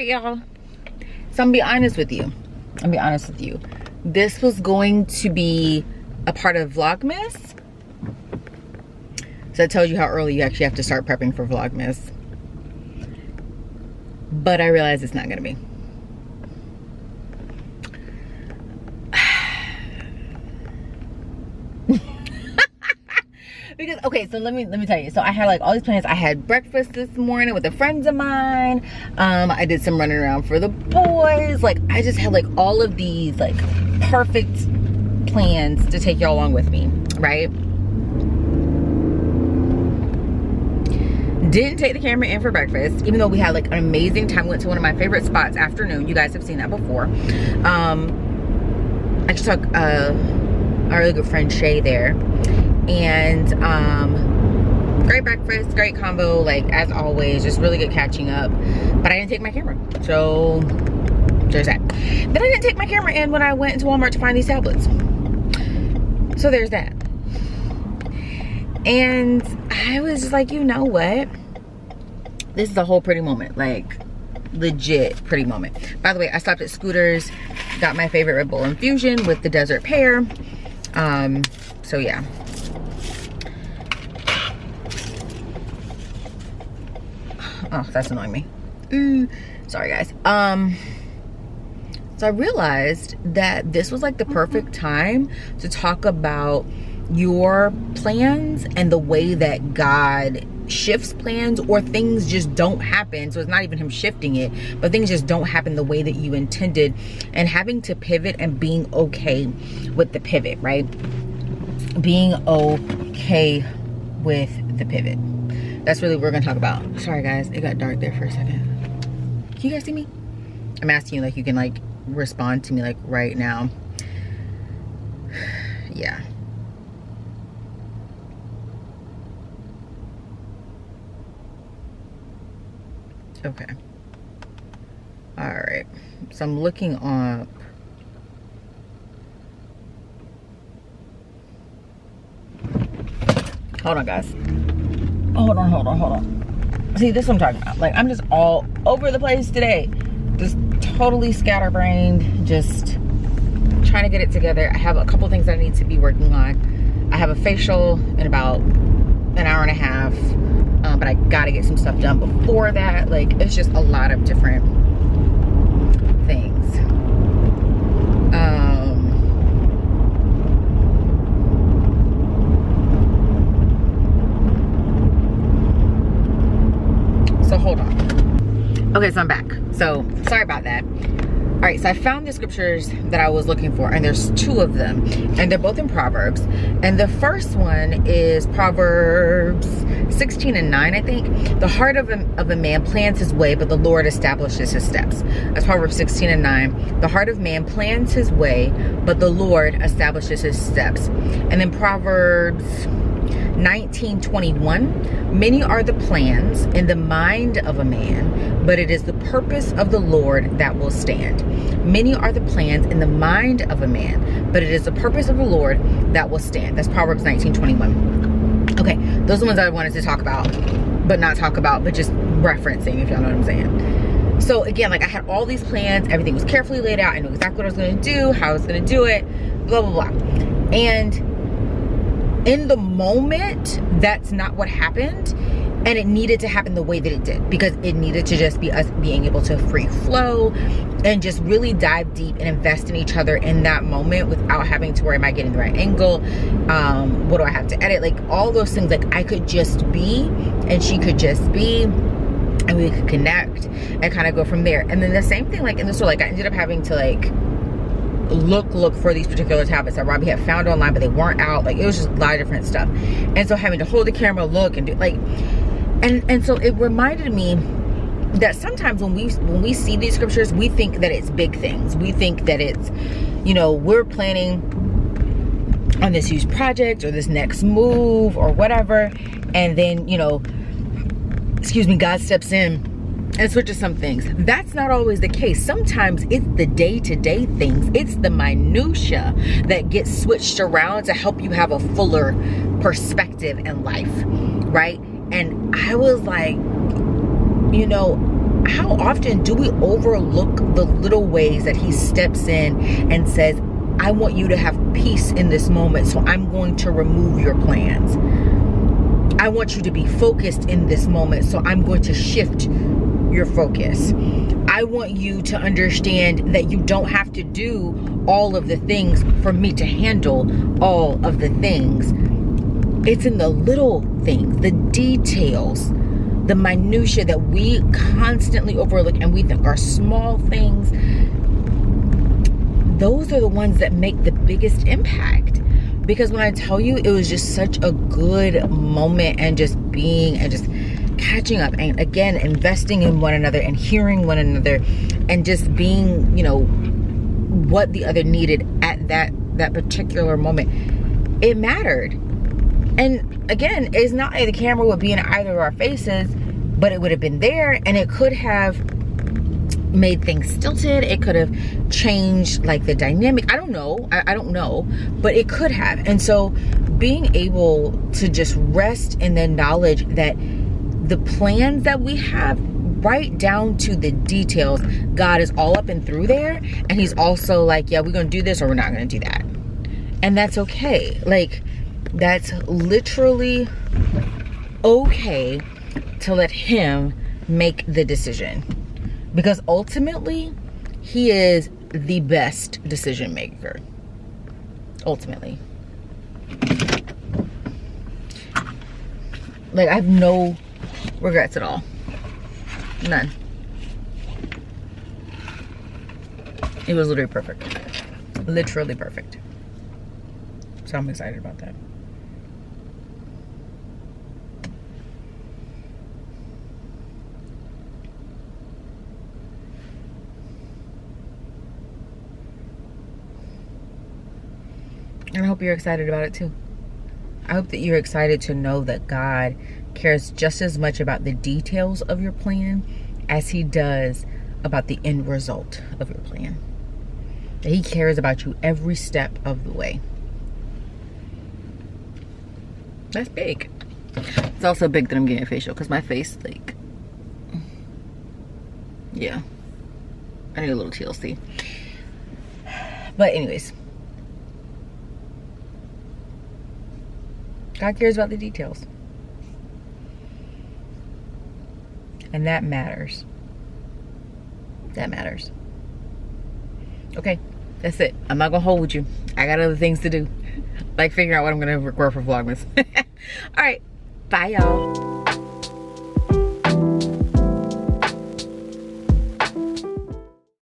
right, y'all. So I'm gonna be honest with you. This was going to be a part of Vlogmas. So I told you how early you actually have to start prepping for Vlogmas. But I realize it's not gonna be. Because, okay, so let me tell you. So I had like all these plans. I had breakfast this morning with the friends of mine. I did some running around for the boys. Like, I just had like all of these like perfect plans to take y'all along with me, right? Didn't take the camera in for breakfast, even though we had like an amazing time. Went to one of my favorite spots, afternoon. You guys have seen that before. I just took our really good friend Shay there. And great breakfast, great combo, like as always, just really good catching up. But I didn't take my camera, so there's that. Then I didn't take my camera in when I went into Walmart to find these tablets, so there's that. And I was just like, you know what, this is a whole pretty moment, like legit pretty moment. By the way, I stopped at Scooter's, got my favorite Red Bull infusion with the desert pear. So yeah. Oh, that's annoying me. Sorry guys. So I realized that this was like the perfect time to talk about your plans and the way that God shifts plans, or things just don't happen. So it's not even him shifting it, but things just don't happen the way that you intended, and having to pivot and being okay with the pivot, right? Being okay with the pivot. That's really what we're gonna talk about. Sorry guys, it got dark there for a second. Can you guys see me? I'm asking you like you can like respond to me like right now. Yeah. Okay. All right. So I'm looking up. Hold on guys. Hold on. See, this is what I'm talking about. Like, I'm just all over the place today. Just totally scatterbrained. Just trying to get it together. I have a couple things I need to be working on. I have a facial in about an hour and a half. But I gotta get some stuff done before that. Like, it's just a lot of different things. So hold on. Okay, so I'm back. So sorry about that. All right, so I found the scriptures that I was looking for, and there's two of them, and they're both in Proverbs. And the first one is Proverbs 16:9, I think. The heart of a man plans his way, but the Lord establishes his steps. That's Proverbs 16:9. The heart of man plans his way, but the Lord establishes his steps. And then Proverbs 19:21. Many are the plans in the mind of a man, but it is the purpose of the Lord that will stand. Many are the plans in the mind of a man, but it is the purpose of the Lord that will stand. That's Proverbs 19:21. Okay, those are the ones I wanted to talk about, but not talk about, but just referencing, if y'all know what I'm saying. So again, like, I had all these plans, everything was carefully laid out. I knew exactly what I was going to do, how I was going to do it, blah, blah, blah. And in the moment, that's not what happened. And it needed to happen the way that it did, because it needed to just be us being able to free flow and just really dive deep and invest in each other in that moment without having to worry, am I getting the right angle? What do I have to edit? Like, all those things, like, I could just be and she could just be, and we could connect and kind of go from there. And then the same thing, like in the store, like I ended up having to like look for these particular tablets that Robbie had found online, but they weren't out. Like, it was just a lot of different stuff. And so having to hold the camera, look and do like, and so it reminded me that sometimes when we see these scriptures, we think that it's big things. We think that it's, you know, we're planning on this huge project or this next move or whatever, and then, you know, God steps in and switches some things. That's not always the case. Sometimes it's the day-to-day things. It's the minutia that gets switched around to help you have a fuller perspective in life, right? And I was like, you know, how often do we overlook the little ways that he steps in and says, I want you to have peace in this moment, so I'm going to remove your plans. I want you to be focused in this moment, so I'm going to shift your focus. I want you to understand that you don't have to do all of the things for me to handle all of the things. It's in the little things, the details, the minutia that we constantly overlook and we think are small things. Those are the ones that make the biggest impact. Because when I tell you, it was just such a good moment, and just being and just catching up, and again, investing in one another and hearing one another, and just being, you know, what the other needed at that particular moment. It mattered. And again, it's not like the camera would be in either of our faces, but it would have been there, and it could have made things stilted. It could have changed like the dynamic. I don't know. I don't know, but it could have. And so being able to just rest in the knowledge that the plans that we have, right down to the details, God is all up and through there. And he's also like, yeah, we're going to do this or we're not going to do that. And that's okay. Like, that's literally okay to let him make the decision. Because ultimately, he is the best decision maker. Ultimately. Like, I have no regrets at all. None. It was literally perfect. Literally perfect. So I'm excited about that. And I hope you're excited about it too. I hope that you're excited to know that God cares just as much about the details of your plan as he does about the end result of your plan. That he cares about you every step of the way. That's big. It's also big that I'm getting a facial because my face, like, yeah. I need a little TLC. But anyways. God cares about the details. And that matters. That matters. Okay, that's it. I'm not gonna hold you. I got other things to do. Like figuring out what I'm gonna record for Vlogmas. Alright, bye y'all.